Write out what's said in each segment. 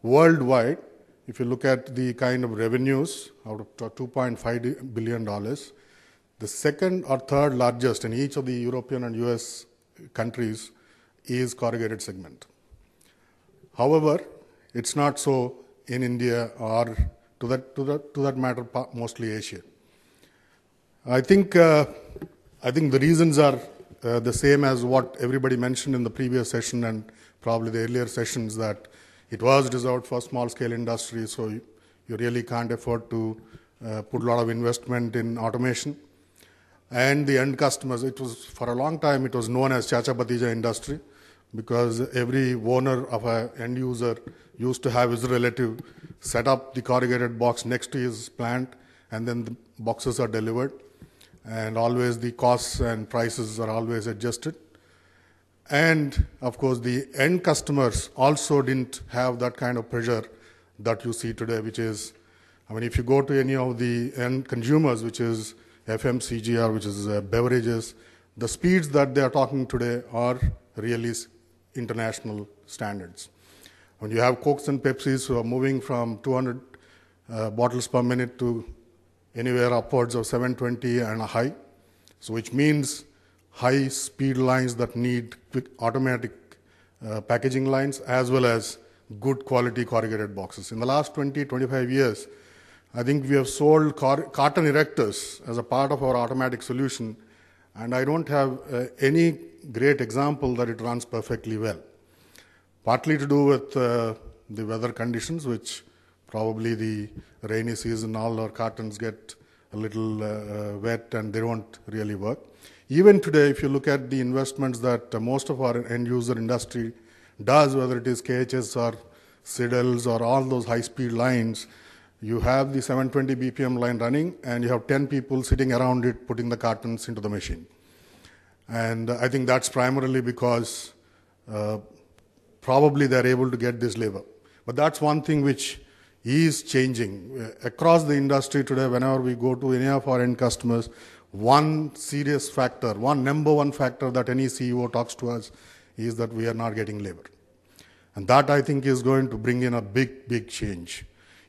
worldwide, if you look at the kind of revenues out of $2.5 billion, the second or third largest in each of the European and US countries is corrugated segment. However, it's not so in India or to that matter, mostly Asia. I think the reasons are the same as what everybody mentioned in the previous session and probably the earlier sessions, that it was reserved for small-scale industry, so you really can't afford to put a lot of investment in automation. And the end customers, it was for a long time, it was known as Chacha Bhatija industry, because every owner of an end user used to have his relative set up the corrugated box next to his plant, and then the boxes are delivered. And always the costs and prices are always adjusted. And of course, the end customers also didn't have that kind of pressure that you see today, which is, if you go to any of the end consumers, which is FMCG or which is beverages, the speeds that they are talking today are really international standards. When you have Cokes and Pepsis who are moving from 200 bottles per minute to anywhere upwards of 720 and a high, so which means high speed lines that need quick automatic packaging lines as well as good quality corrugated boxes. In the last 20-25 years, I think we have sold carton erectors as a part of our automatic solution, and I don't have any great example that it runs perfectly well. Partly to do with the weather conditions, which probably the rainy season, all our cartons get a little wet and they don't really work. Even today, if you look at the investments that most of our end user industry does, whether it is KHS or Sidels or all those high-speed lines, you have the 720 BPM line running and you have 10 people sitting around it putting the cartons into the machine. And I think that's primarily because probably they're able to get this labor. But that's one thing which is changing. Across the industry today, whenever we go to any of our end customers, one serious factor, number one factor that any CEO talks to us is that we are not getting labor. And that, I think, is going to bring in a big, big change.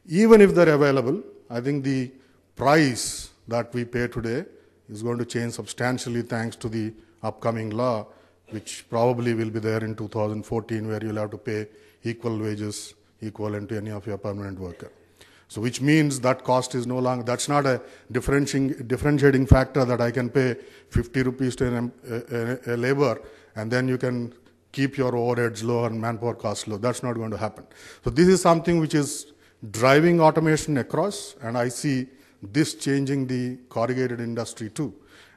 Even if they're available, I think the price that we pay today is going to change substantially thanks to the upcoming law, which probably will be there in 2014, where you'll have to pay equal wages equivalent to any of your permanent worker. So which means that cost is no longer, that's not a differentiating factor that I can pay 50 rupees to a labor and then you can keep your overheads low and manpower costs low. That's not going to happen. So this is something which is driving automation across, and I see this changing the corrugated industry too.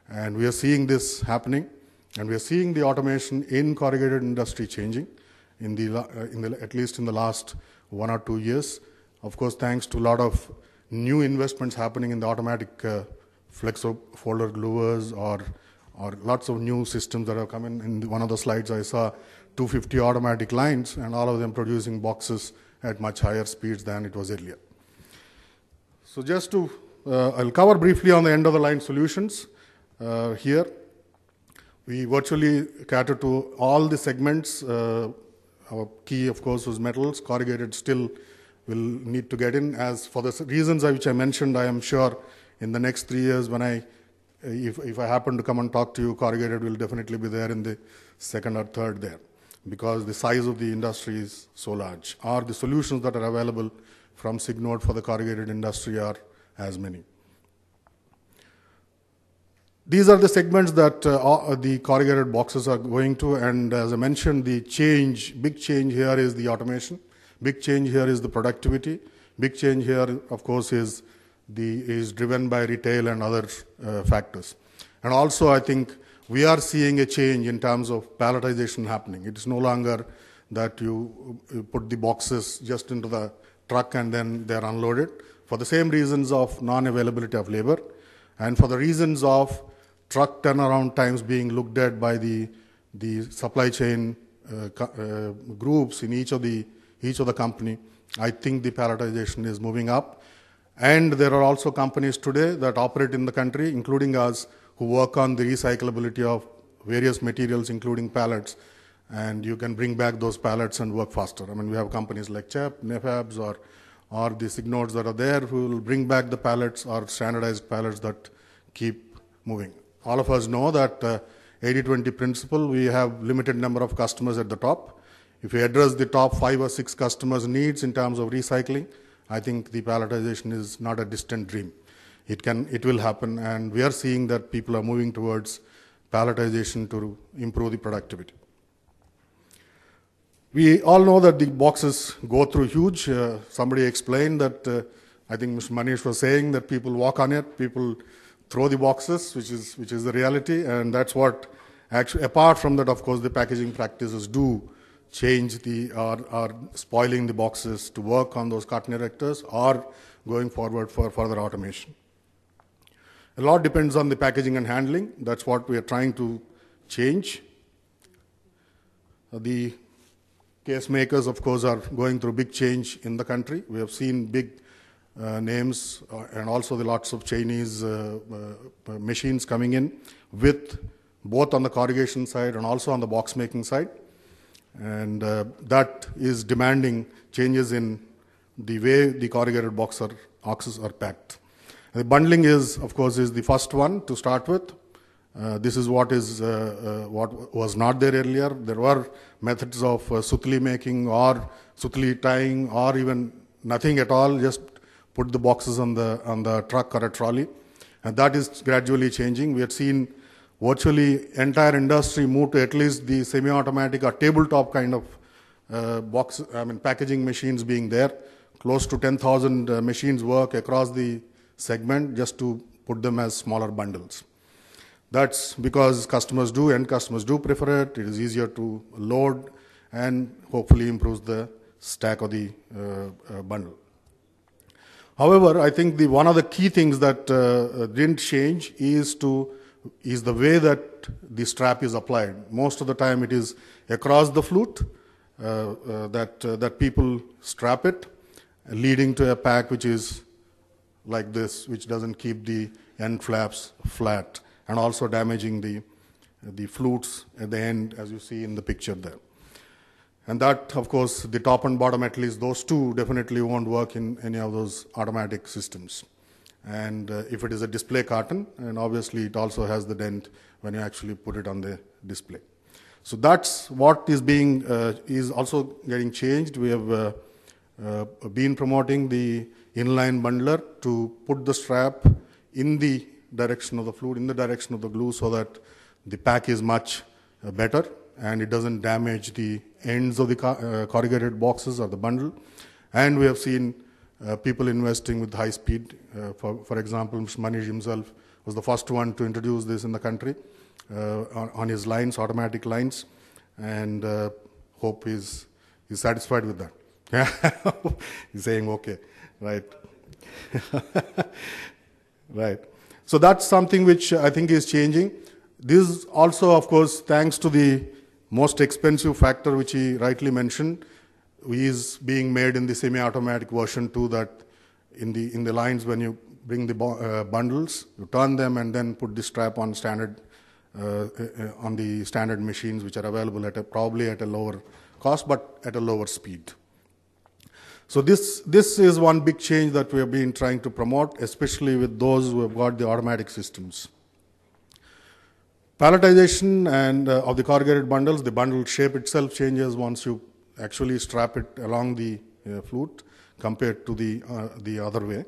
And we are seeing this happening, and we are seeing the automation in corrugated industry changing at least in the last 1 or 2 years. Of course, thanks to a lot of new investments happening in the automatic flexo folder gluers or lots of new systems that have come in. In one of the slides I saw 250 automatic lines and all of them producing boxes at much higher speeds than it was earlier. So just to, I'll cover briefly on the end of the line solutions. Here, we virtually cater to all the segments. Our key, of course, was metals. Corrugated still will need to get in. As for the reasons which I mentioned, I am sure in the next 3 years when if I happen to come and talk to you, corrugated will definitely be there in the second or third there, because the size of the industry is so large, or the solutions that are available from Signode for the corrugated industry are as many. These are the segments that the corrugated boxes are going to, and as I mentioned, the big change here is the automation. Big change here is the productivity. Big change here, of course, is driven by retail and other factors. And also, I think we are seeing a change in terms of palletization happening. It is no longer that you put the boxes just into the truck and then they're unloaded. For the same reasons of non-availability of labor and for the reasons of truck turnaround times being looked at by the supply chain groups in each of the company, I think the palletization is moving up. And there are also companies today that operate in the country, including us, who work on the recyclability of various materials, including pallets. and you can bring back those pallets and work faster. I mean, we have companies like CHEP, NEFABs, or the Signodes that are there who will bring back the pallets or standardized pallets that keep moving. All of us know that 80-20 principle, we have limited number of customers at the top. If we address the top 5 or 6 customers' needs in terms of recycling, I think the palletization is not a distant dream. It will happen, and we are seeing that people are moving towards palletization to improve the productivity. We all know that the boxes go through huge. Somebody explained that, I think Mr. Manish was saying that people walk on it, people throw the boxes, which is the reality, and that's what actually, apart from that, of course, the packaging practices do change are spoiling the boxes to work on those carton erectors or going forward for further automation. A lot depends on the packaging and handling. That's what we are trying to change. The case makers, of course, are going through big change in the country. We have seen big names and also the lots of Chinese machines coming in with both on the corrugation side and also on the box making side. And that is demanding changes in the way the corrugated boxes are packed. The bundling is, of course, is the first one to start with. This is what was not there earlier. There were methods of sutli making or sutli tying or even nothing at all, just put the boxes on the truck or a trolley. And that is gradually changing. We had seen virtually entire industry move to at least the semi-automatic or tabletop kind of packaging machines being there. Close to 10,000 machines work across the segment just to put them as smaller bundles. That's because end customers do prefer it. It is easier to load and hopefully improves the stack of the bundle. However, I think one of the key things that didn't change is the way that the strap is applied. Most of the time it is across the flute that people strap it, leading to a pack which is like this, which doesn't keep the end flaps flat, and also damaging the flutes at the end, as you see in the picture there. And that, of course, the top and bottom, at least those two, definitely won't work in any of those automatic systems. And if it is a display carton, and obviously it also has the dent when you actually put it on the display. So that's what is also getting changed. We have been promoting the inline bundler to put the strap in the direction of the flute, in the direction of the glue, so that the pack is much better and it doesn't damage the ends of the corrugated boxes or the bundle. And we have seen people investing with high speed. For example, Mr. Manish himself was the first one to introduce this in the country on his lines, automatic lines, and hope he's satisfied with that. He's saying, okay, right. Right. So that's something which I think is changing. This also, of course, thanks to the most expensive factor which he rightly mentioned, is being made in the semi-automatic version too, that in the lines when you bring the bundles, you turn them and then put the strap on the standard machines which are available probably at a lower cost but at a lower speed. So this is one big change that we have been trying to promote, especially with those who have got the automatic systems. Palletization and of the corrugated bundles, the bundle shape itself changes once you actually strap it along the flute compared to the other way.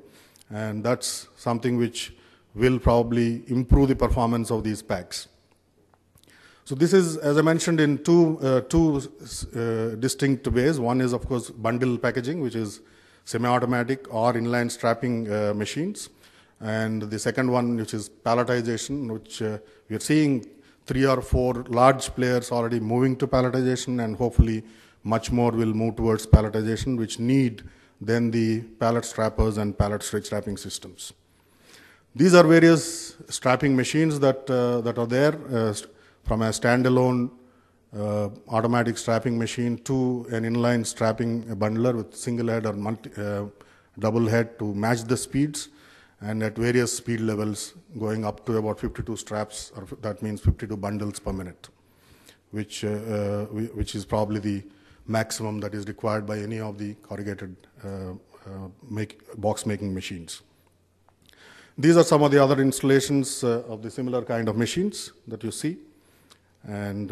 And that's something which will probably improve the performance of these packs. So this is, as I mentioned, in two distinct ways. One is, of course, bundle packaging, which is semi-automatic or inline strapping machines. And the second one, which is palletization, which we are seeing 3 or 4 large players already moving to palletization, and hopefully much more will move towards palletization, which need then the pallet strappers and pallet stretch strapping systems. These are various strapping machines that are there, from a standalone automatic strapping machine to an inline strapping bundler with single head or double head to match the speeds, and at various speed levels going up to about 52 straps, or that means 52 bundles per minute. which is probably the maximum that is required by any of the corrugated box making machines. These are some of the other installations of the similar kind of machines that you see. And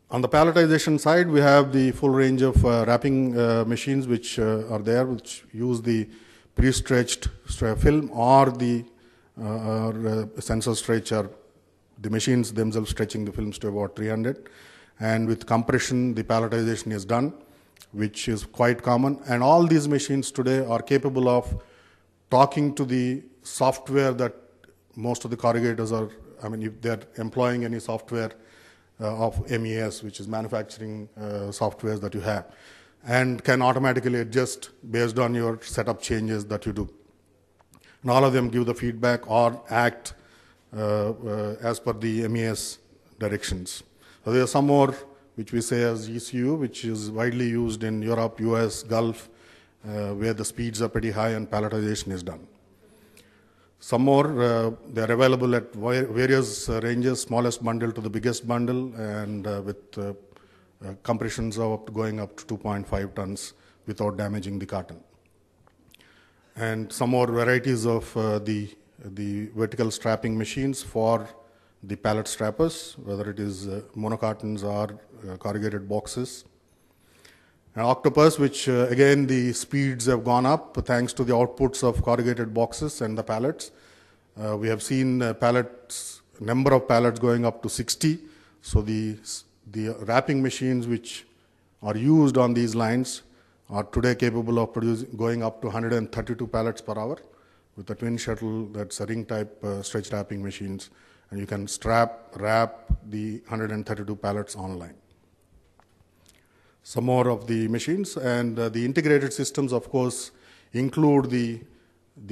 on the palletization side, we have the full range of wrapping machines which are there, which use the pre-stretched film or the sensor stretch, or the machines themselves stretching the films to about 300. And with compression, the palletization is done, which is quite common. And all these machines today are capable of talking to the software that most of the corrugators are, I mean, if they're employing any software of MES, which is manufacturing softwares that you have, and can automatically adjust based on your setup changes that you do. And all of them give the feedback or act as per the MES directions. So there are some more which we say as ECU, which is widely used in Europe, US, Gulf, where the speeds are pretty high and palletization is done. Some more, they are available at various ranges, smallest bundle to the biggest bundle, and with compressions of going up to 2.5 tons without damaging the carton. And some more varieties of the vertical strapping machines for the pallet strappers, whether it is monocartons or corrugated boxes. And Octopus, which again the speeds have gone up thanks to the outputs of corrugated boxes and the pallets. We have seen number of pallets going up to 60. So the wrapping machines which are used on these lines are today capable of going up to 132 pallets per hour with a twin shuttle, that's a ring type stretch wrapping machines, and you can wrap the 132 pallets online. Some more of the machines, and the integrated systems, of course, include the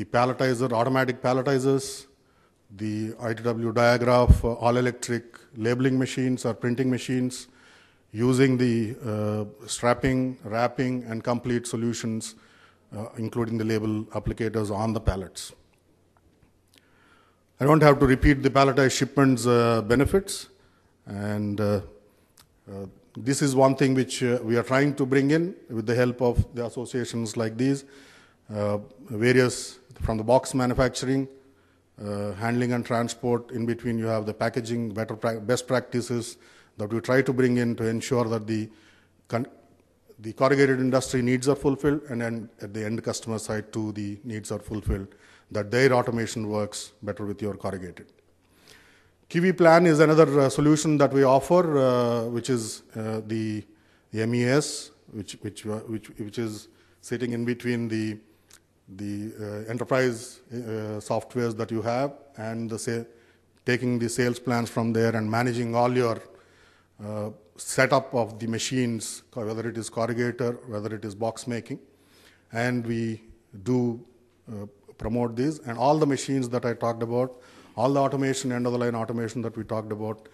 palletizer, automatic palletizers, the ITW Diagraph, all-electric labeling machines or printing machines, using the strapping, wrapping, and complete solutions, including the label applicators on the pallets. I don't have to repeat the palletized shipments benefits, and this is one thing which we are trying to bring in with the help of the associations like these, various from the box manufacturing, handling and transport. In between you have the packaging, best practices that we try to bring in to ensure that the corrugated industry needs are fulfilled, and then at the end customer side too the needs are fulfilled, that their automation works better with your corrugated. Kiwi Plan is another solution that we offer, which is the MES, which is sitting in between the enterprise softwares that you have, and taking the sales plans from there and managing all your setup of the machines, whether it is corrugator, whether it is box making, and we do promote these. And all the machines that I talked about, all the automation, end-of-the-line automation that we talked about,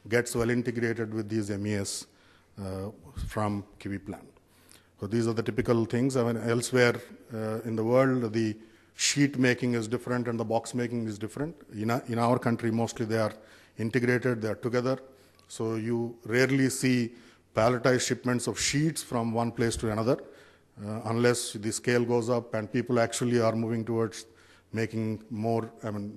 gets well integrated with these MES from Kiwi Plan. So these are the typical things. I mean, elsewhere in the world, the sheet making is different and the box making is different. In our country, mostly they are integrated, they are together. So you rarely see palletized shipments of sheets from one place to another, unless the scale goes up and people actually are moving towards making more,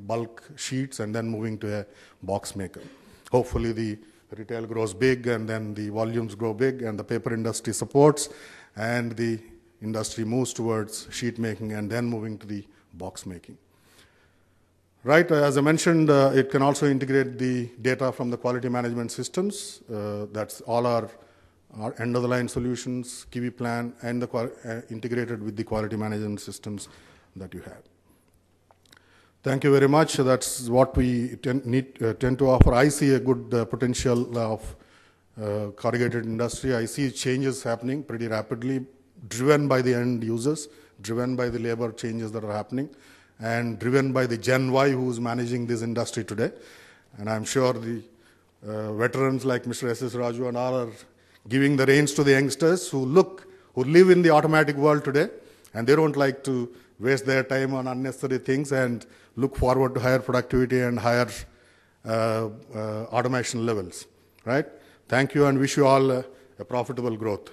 bulk sheets and then moving to a box maker. Hopefully the retail grows big and then the volumes grow big and the paper industry supports and the industry moves towards sheet making and then moving to the box making. Right, as I mentioned, it can also integrate the data from the quality management systems. That's all our end-of-the-line solutions, Kiwi Plan, and integrated with the quality management systems that you have. Thank you very much. That's what we tend to offer. I see a good potential of corrugated industry. I see changes happening pretty rapidly, driven by the end users, driven by the labor changes that are happening, and driven by the Gen Y who's managing this industry today. And I'm sure the veterans like Mr. S.S. Raju and all are giving the reins to the youngsters who live in the automatic world today, and they don't like to waste their time on unnecessary things and look forward to higher productivity and higher automation levels, right? Thank you and wish you all a profitable growth.